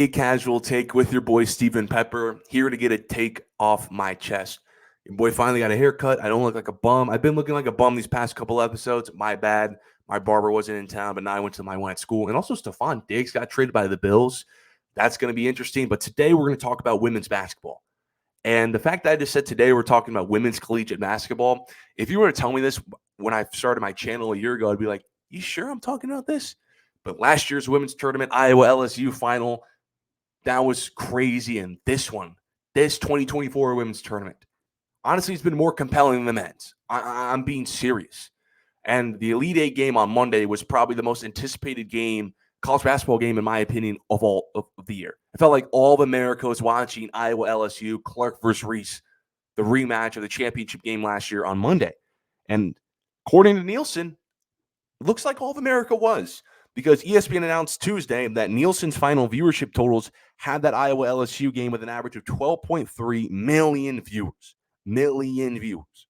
A casual take with your boy Steven Pepper, here to get a take off my chest. Your boy finally got a haircut. I don't look like a bum. I've been looking like a bum these past couple episodes. My bad. My barber wasn't in town, but now I went to my one at school. And also, Stephon Diggs got traded by the Bills. That's going to be interesting. But today, we're going to talk about women's basketball. And the fact that I just said today we're talking about women's collegiate basketball, if you were to tell me this when I started my channel a year ago, I'd be like, you sure I'm talking about this? But last year's women's tournament, Iowa LSU final, that was crazy. And this 2024 women's tournament, honestly, it's been more compelling than the men's. I'm being serious. And the Elite Eight game on Monday was probably the most anticipated college basketball game, in my opinion, of all of the year. I felt like all of America was watching Iowa LSU, Clark versus Reese, the rematch of the championship game last year on Monday. And according to Nielsen, it looks like all of America was, because ESPN announced Tuesday that Nielsen's final viewership totals had that Iowa LSU game with an average of 12.3 million viewers. Million viewers.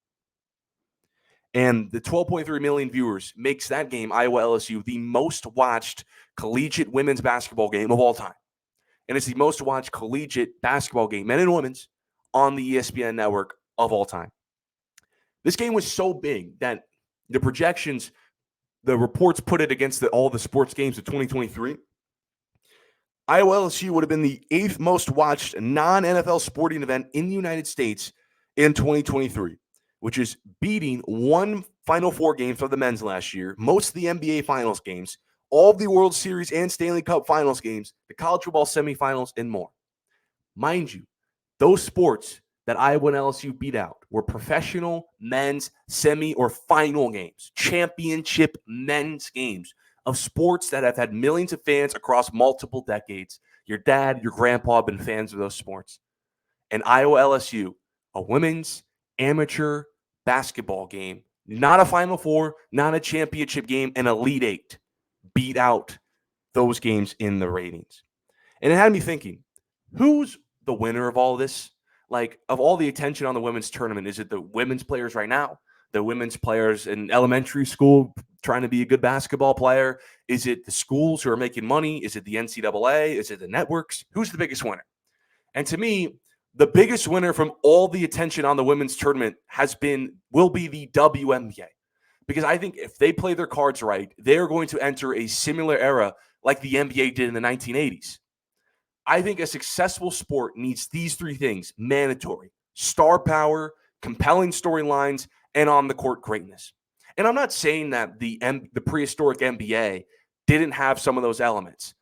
And the 12.3 million viewers makes that game, Iowa LSU, the most watched collegiate women's basketball game of all time. And it's the most watched collegiate basketball game, men and women's, on the ESPN network of all time. This game was so big that the projections, the reports put it against all the sports games of 2023. Iowa LSU would have been the 8th most watched non-NFL sporting event in the United States in 2023, which is beating one Final Four game for the men's last year, most of the NBA Finals games, all of the World Series and Stanley Cup Finals games, the college football semifinals, and more. Mind you, those sports that Iowa and LSU beat out were professional men's semi or final games, championship men's games of sports that have had millions of fans across multiple decades. Your dad, your grandpa have been fans of those sports. And Iowa LSU, a women's amateur basketball game, not a Final Four, not a championship game, an Elite Eight, beat out those games in the ratings. And it had me thinking, who's the winner of all this? Like, of all the attention on the women's tournament, is it the women's players right now? The women's players in elementary school trying to be a good basketball player? Is it the schools who are making money? Is it the NCAA? Is it the networks? Who's the biggest winner? And to me, the biggest winner from all the attention on the women's tournament will be the WNBA. Because I think if they play their cards right, they're going to enter a similar era like the NBA did in the 1980s. I think a successful sport needs these three things mandatory: star power, compelling storylines, and on the court greatness. And I'm not saying that the prehistoric NBA didn't have some of those elements.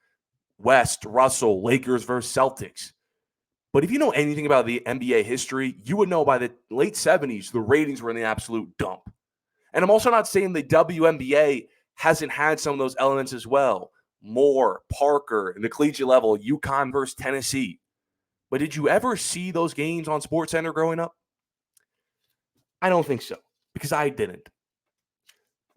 West, Russell, Lakers versus Celtics. But if you know anything about the NBA history, you would know by the late 70s, the ratings were in the absolute dump. And I'm also not saying the WNBA hasn't had some of those elements as well. Moore, Parker, and the collegiate level, UConn versus Tennessee. But did you ever see those games on SportsCenter growing up? I don't think so, because I didn't.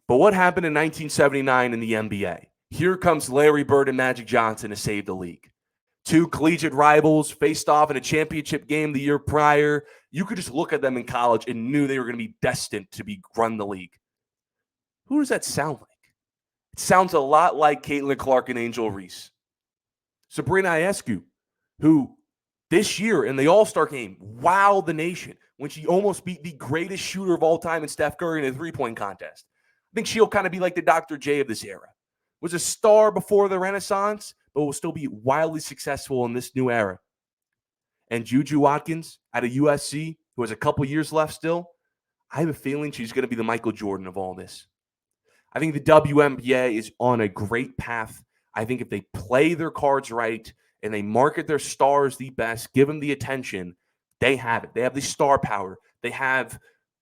But what happened in 1979 in the NBA? Here comes Larry Bird and Magic Johnson to save the league. Two collegiate rivals faced off in a championship game the year prior. You could just look at them in college and knew they were going to be destined to run the league. Who does that sound like? It sounds a lot like Caitlin Clark and Angel Reese. Sabrina Ionescu, who this year in the All-Star game wowed the nation when she almost beat the greatest shooter of all time in Steph Curry in a three-point contest. I think she'll kind of be like the Dr. J of this era. Was a star before the Renaissance, but will still be wildly successful in this new era. And Juju Watkins out of USC, who has a couple years left still, I have a feeling she's going to be the Michael Jordan of all this. I think the WNBA is on a great path. I think if they play their cards right and they market their stars the best, give them the attention, they have it. They have the star power. They have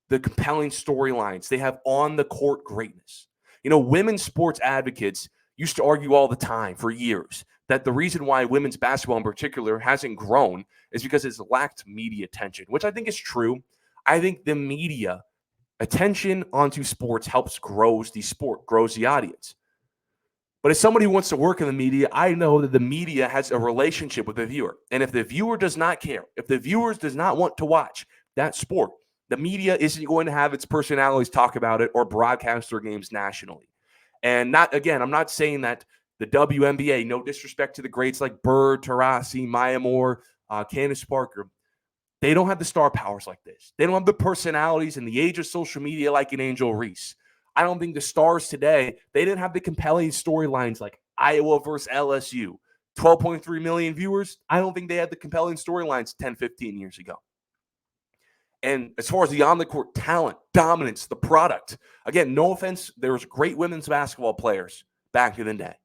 the compelling storylines. They have on-the-court greatness. You know, women's sports advocates used to argue all the time for years that the reason why women's basketball in particular hasn't grown is because it's lacked media attention, which I think is true. I think the media attention onto sports helps grows the sport, grows the audience. But as somebody who wants to work in the media, I know that the media has a relationship with the viewer. And if the viewer does not care, if the viewer does not want to watch that sport, the media isn't going to have its personalities talk about it or broadcast their games nationally. And I'm not saying that The WNBA, no disrespect to the greats like Bird, Taurasi, Maya Moore, Candace Parker. They don't have the star powers like this. They don't have the personalities in the age of social media like an Angel Reese. I don't think the stars today, they didn't have the compelling storylines like Iowa versus LSU. 12.3 million viewers. I don't think they had the compelling storylines 10, 15 years ago. And as far as the on-the-court talent, dominance, the product, again, no offense, there was great women's basketball players back in the day.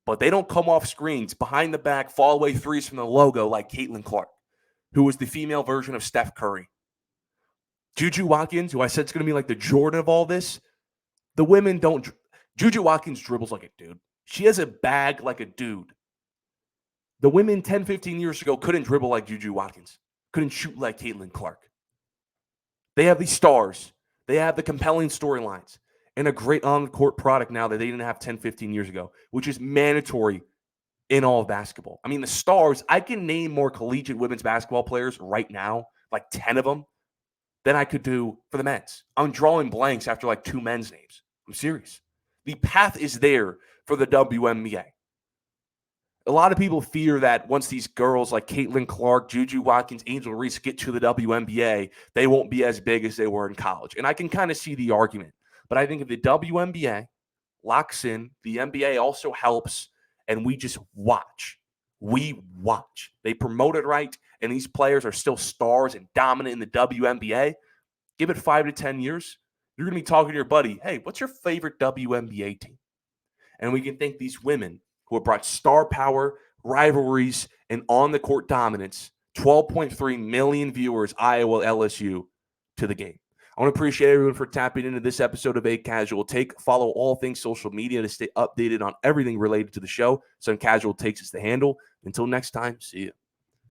But they don't come off screens, behind the back, fall away threes from the logo like Caitlin Clark, who was the female version of Steph Curry. Juju Watkins, who I said is going to be like the Jordan of all this, the women don't. Juju Watkins dribbles like a dude. She has a bag like a dude. The women 10, 15 years ago couldn't dribble like Juju Watkins, couldn't shoot like Caitlin Clark. They have these stars. They have the compelling storylines and a great on-court product now that they didn't have 10, 15 years ago, which is mandatory in all of basketball. I mean, the stars, I can name more collegiate women's basketball players right now, like 10 of them, than I could do for the men's. I'm drawing blanks after like 2 men's names. I'm serious. The path is there for the WNBA. A lot of people fear that once these girls like Caitlin Clark, Juju Watkins, Angel Reese get to the WNBA, they won't be as big as they were in college. And I can kind of see the argument. But I think if the WNBA locks in, the NBA also helps, and we just watch. We watch. They promote it right, and these players are still stars and dominant in the WNBA. Give it 5 to 10 years. You're going to be talking to your buddy, hey, what's your favorite WNBA team? And we can thank these women who have brought star power, rivalries, and on-the-court dominance, 12.3 million viewers, Iowa, LSU, to the game. I want to appreciate everyone for tapping into this episode of A Casual Take. Follow all things social media to stay updated on everything related to the show. Sun Casual Takes is the handle. Until next time, see you.